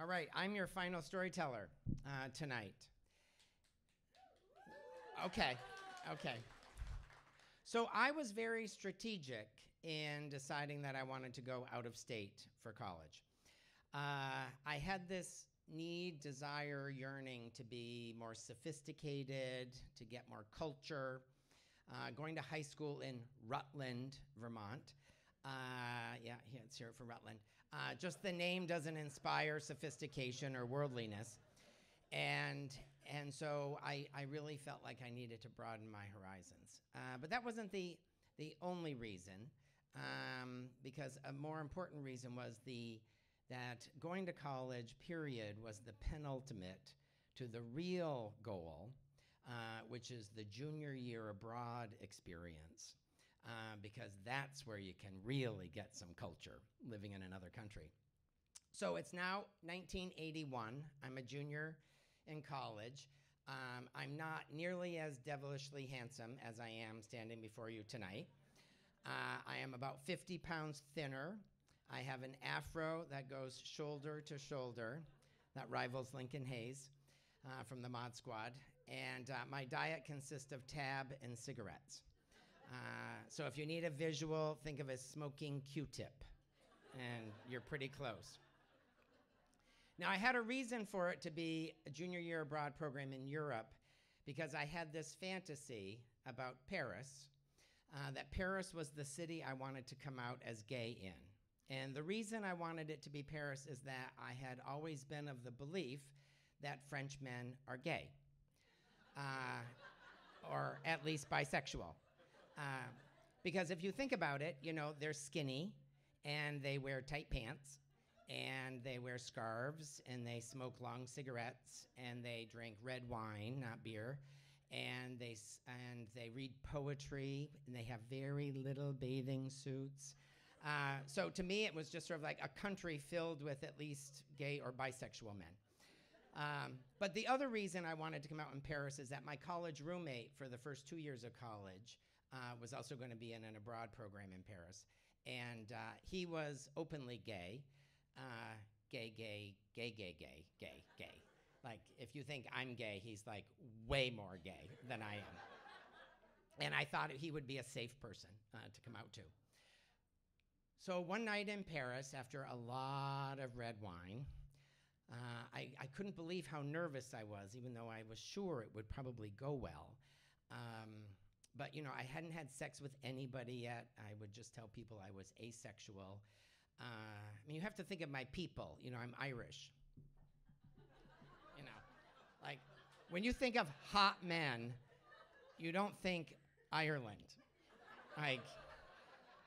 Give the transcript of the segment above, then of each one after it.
All right, I'm your final storyteller tonight. Okay. So I was very strategic in deciding that I wanted to go out of state for college. I had this need, desire, yearning to be more sophisticated, to get more culture. Going to high school in Rutland, Vermont. Let's hear it for Rutland. Just the name doesn't inspire sophistication or worldliness. And so I really felt like I needed to broaden my horizons. But that wasn't the only reason, because a more important reason was that going to college, period, was the penultimate to the real goal, which is the junior year abroad experience, because that's where you can really get some culture living in another country. So it's now 1981. I'm a junior in college. I'm not nearly as devilishly handsome as I am standing before you tonight. I am about 50 pounds thinner. I have an afro that goes shoulder to shoulder, that rivals Lincoln Hayes from the Mod Squad. And my diet consists of Tab and cigarettes. So if you need a visual, think of a smoking Q-tip, and you're pretty close. Now, I had a reason for it to be a junior year abroad program in Europe, because I had this fantasy about Paris, that Paris was the city I wanted to come out as gay in. And the reason I wanted it to be Paris is that I had always been of the belief that French men are gay, or at least bisexual. Because if you think about it, you know, they're skinny, and they wear tight pants, and they wear scarves, and they smoke long cigarettes, and they drink red wine, not beer, and they read poetry, and they have very little bathing suits. So to me, it was just sort of like a country filled with at least gay or bisexual men. But the other reason I wanted to come out in Paris is that my college roommate for the first 2 years of college was also going to be in an abroad program in Paris. And he was openly gay. Gay. Like, if you think I'm gay, he's like way more gay than I am. And I thought he would be a safe person to come out to. So one night in Paris, after a lot of red wine, I couldn't believe how nervous I was, even though I was sure it would probably go well. But, you know, I hadn't had sex with anybody yet. I would just tell people I was asexual. I mean, you have to think of my people. You know, I'm Irish. You know, like, when you think of hot men, you don't think Ireland. Like,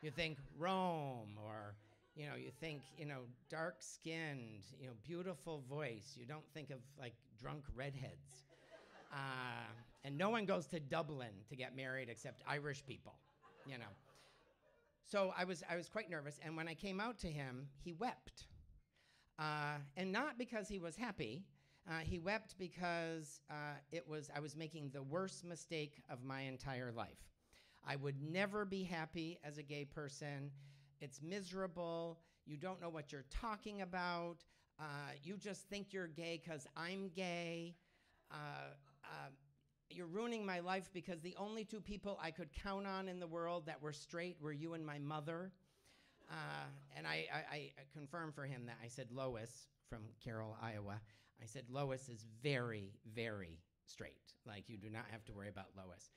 you think Rome, or, you know, you think, you know, dark-skinned, you know, beautiful voice. You don't think of, like, drunk redheads. And no one goes to Dublin to get married except Irish people, you know. So I was quite nervous, and when I came out to him, he wept. And not because he was happy. He wept because I was making the worst mistake of my entire life. I would never be happy as a gay person. It's miserable. You don't know what you're talking about. You just think you're gay because I'm gay. You're ruining my life because the only two people I could count on in the world that were straight were you and my mother. And I confirmed for him that I said Lois from Carroll, Iowa. I said Lois is very, very straight. Like, you do not have to worry about Lois.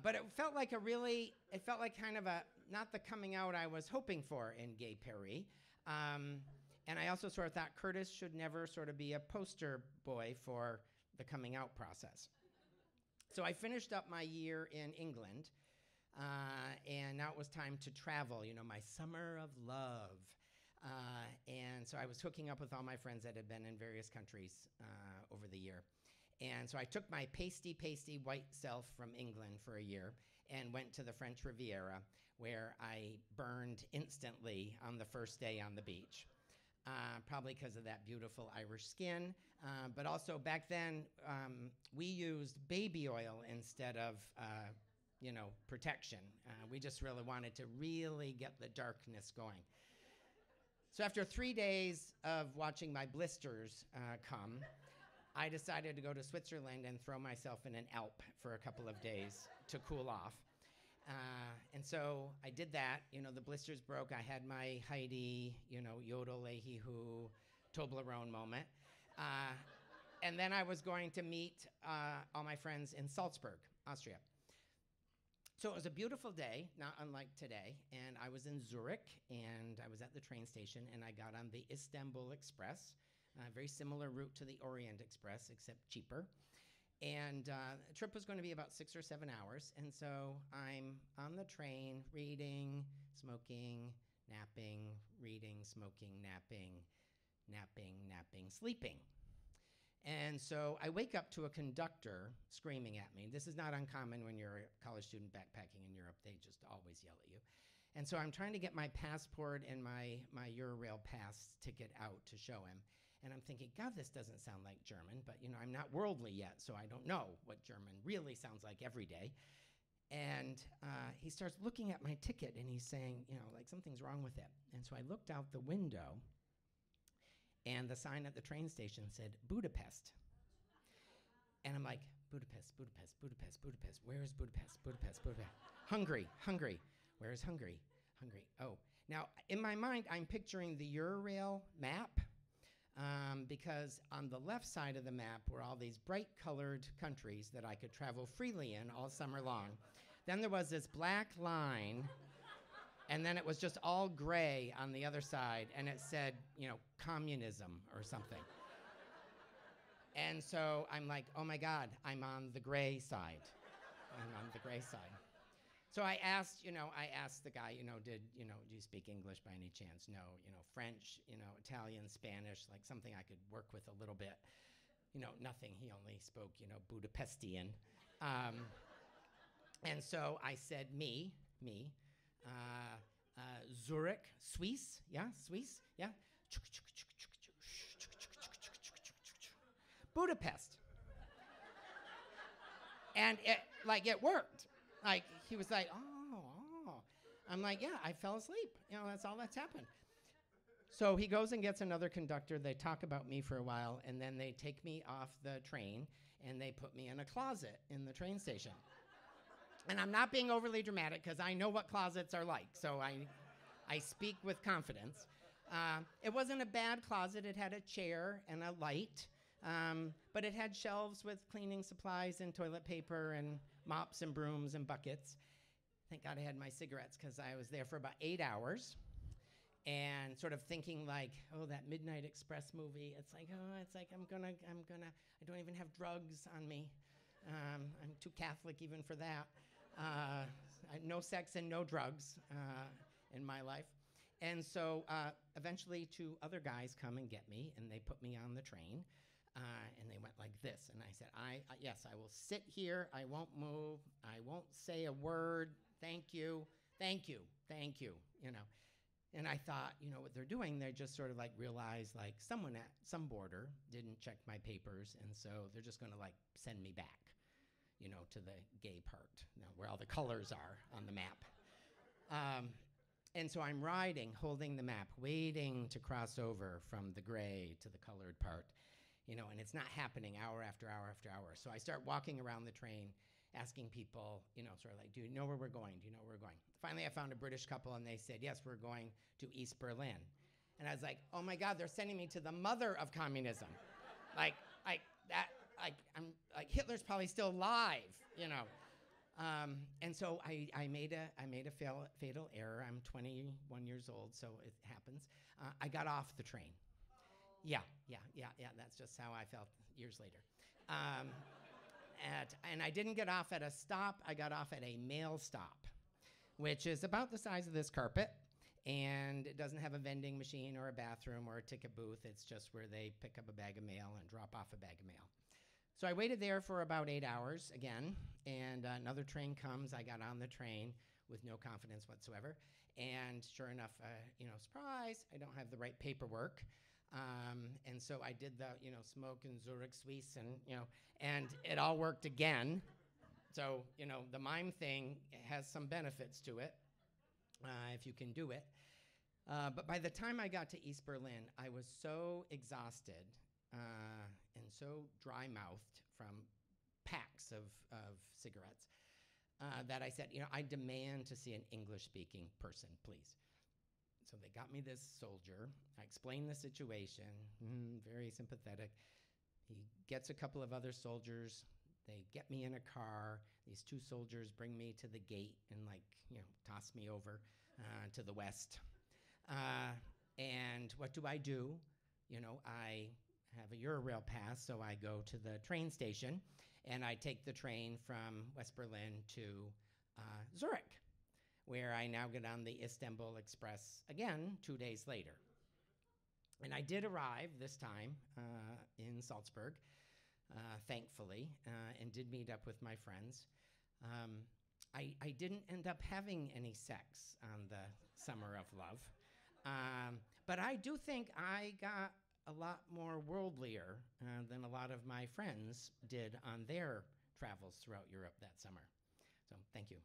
But it felt like kind of not the coming out I was hoping for in Gay Paris. And I also sort of thought Curtis should never sort of be a poster boy for the coming out process. So I finished up my year in England, and now it was time to travel, you know, my summer of love. And so I was hooking up with all my friends that had been in various countries over the year. And so I took my pasty white self from England for a year and went to the French Riviera, where I burned instantly on the first day on the beach. Probably because of that beautiful Irish skin. But also back then, we used baby oil instead of, you know, protection. We just really wanted to really get the darkness going. So after 3 days of watching my blisters come, I decided to go to Switzerland and throw myself in an Alp for a couple of days to cool off. And so I did that. You know, the blisters broke. I had my Heidi, you know, yodel, lehi hoo, Toblerone moment. And then I was going to meet all my friends in Salzburg, Austria. So it was a beautiful day, not unlike today, and I was in Zurich, and I was at the train station, and I got on the Istanbul Express, a very similar route to the Orient Express, except cheaper. And the trip was going to be about 6 or 7 hours, and so I'm on the train reading, smoking, napping, reading, smoking, napping, sleeping. And so I wake up to a conductor screaming at me. This is not uncommon when you're a college student backpacking in Europe. They just always yell at you. And so I'm trying to get my passport and my Eurail pass ticket out to show him. And I'm thinking, God, this doesn't sound like German, but you know, I'm not worldly yet, so I don't know what German really sounds like every day. And he starts looking at my ticket and he's saying, you know, like something's wrong with it. And so I looked out the window and the sign at the train station said Budapest. And I'm like, Budapest, Budapest, Budapest, Budapest. Where is Budapest? Budapest, Budapest. Hungary, Hungary. Where is Hungary? Hungary. Oh. Now, in my mind, I'm picturing the Eurail map because on the left side of the map were all these bright colored countries that I could travel freely in all summer long. Then there was this black line. And then it was just all gray on the other side, and it said, you know, communism or something. And so I'm like, oh my God, I'm on the gray side. I'm on the gray side. So I asked the guy, do you speak English by any chance? No, French, Italian, Spanish, like something I could work with a little bit. Nothing. He only spoke, Budapestian. And so I said, me. Zurich, Swiss, yeah, Budapest. And it worked. Like, he was like, oh. I'm like, yeah, I fell asleep. That's all that's happened. So he goes and gets another conductor. They talk about me for a while, and then they take me off the train, and they put me in a closet in the train station. And I'm not being overly dramatic because I know what closets are like, so I speak with confidence. It wasn't a bad closet. It had a chair and a light, but it had shelves with cleaning supplies and toilet paper and mops and brooms and buckets. Thank God I had my cigarettes because I was there for about 8 hours and sort of thinking like, oh, that Midnight Express movie. It's like I don't even have drugs on me. I'm too Catholic even for that. No sex and no drugs in my life. And so eventually 2 other guys come and get me, and they put me on the train, and they went like this. And I said, yes, I will sit here. I won't move. I won't say a word. Thank you. Thank you. Thank you. And I thought, what they're doing, they just sort of like realized like someone at some border didn't check my papers, and so they're just going to like send me back. To the gay part, where all the colors are on the map. And so I'm riding, holding the map, waiting to cross over from the gray to the colored part, and it's not happening hour after hour after hour. So I start walking around the train, asking people, sort of like, do you know where we're going? Do you know where we're going? Finally, I found a British couple, and they said, yes, we're going to East Berlin. And I was like, oh my God, they're sending me to the mother of communism. Hitler's probably still alive, And so I made a fatal error. I'm 21 years old, so it happens. I got off the train. Yeah. That's just how I felt years later. And I didn't get off at a stop. I got off at a mail stop, which is about the size of this carpet. And it doesn't have a vending machine or a bathroom or a ticket booth. It's just where they pick up a bag of mail and drop off a bag of mail. So I waited there for about 8 hours again, and another train comes. I got on the train with no confidence whatsoever. And sure enough, surprise, I don't have the right paperwork. And so I did the, smoke in Zurich, Swiss, and it all worked again. So, the mime thing has some benefits to it, if you can do it. But by the time I got to East Berlin, I was so exhausted and so dry-mouthed from packs of cigarettes that I said, I demand to see an English-speaking person, please. So they got me this soldier. I explained the situation, very sympathetic. He gets a couple of other soldiers. They get me in a car. These two soldiers bring me to the gate and toss me over to the west. And what do? I have a Eurail pass, so I go to the train station, and I take the train from West Berlin to Zurich, where I now get on the Istanbul Express again 2 days later. And I did arrive this time in Salzburg, thankfully, and did meet up with my friends. I didn't end up having any sex on the Summer of Love, but I do think I got a lot more worldlier than a lot of my friends did on their travels throughout Europe that summer. So thank you.